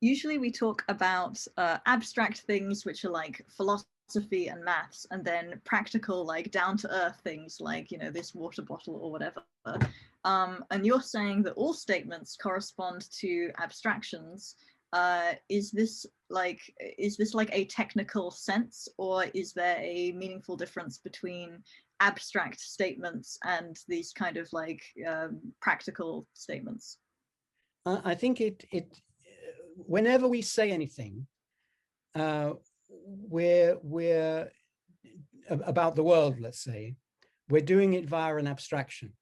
usually we talk about abstract things, which are like philosophy and maths, and then practical, like down to earth things like, you know, this water bottle or whatever. And you're saying that all statements correspond to abstractions. Is this like a technical sense, or is there a meaningful difference between abstract statements and these kind of like practical statements? I think whenever we say anything, we're about the world, let's say, we're doing it via an abstraction.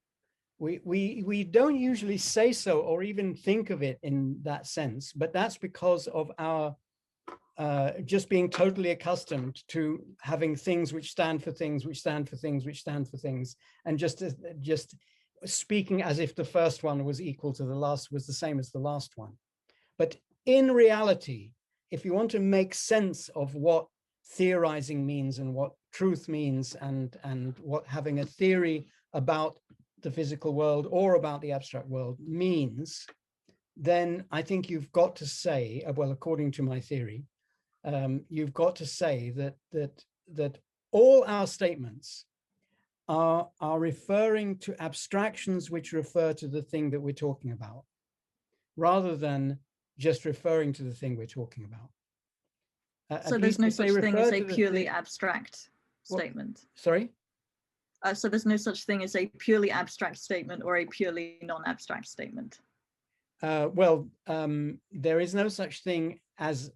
We don't usually say so or even think of it in that sense, but that's because of our just being totally accustomed to having things which stand for things, which stand for things, which stand for things, and just speaking as if the first one was equal to the last, was the same as the last one. But in reality, if you want to make sense of what theorizing means and what truth means, and what having a theory about the physical world or about the abstract world means, then I think you've got to say, well, according to my theory, you've got to say that all our statements are referring to abstractions which refer to the thing that we're talking about, rather than just referring to the thing we're talking about. So there's no such thing as a purely abstract statement. Sorry? So there's no such thing as a purely abstract statement or a purely non-abstract statement. Well, there is no such thing as,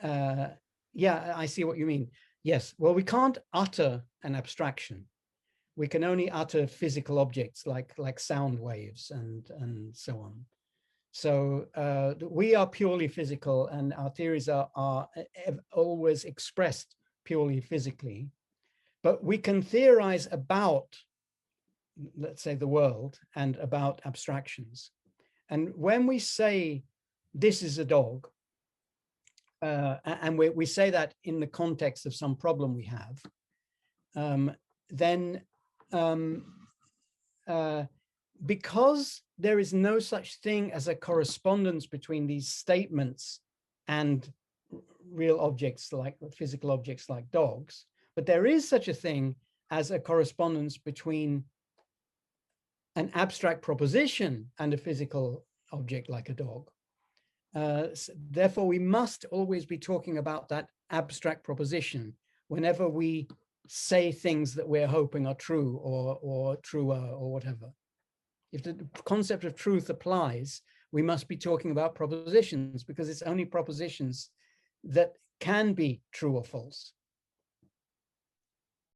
yeah, I see what you mean. Yes, well, we can't utter an abstraction. We can only utter physical objects like sound waves and so on. So we are purely physical, and our theories are always expressed purely physically. But we can theorize about, let's say, the world and about abstractions. And when we say this is a dog, and we say that in the context of some problem we have, then because there is no such thing as a correspondence between these statements and real objects, like physical objects like dogs, but there is such a thing as a correspondence between an abstract proposition and a physical object like a dog. Therefore, we must always be talking about that abstract proposition whenever we say things that we're hoping are true or truer or whatever. If the concept of truth applies, we must be talking about propositions, because it's only propositions that can be true or false.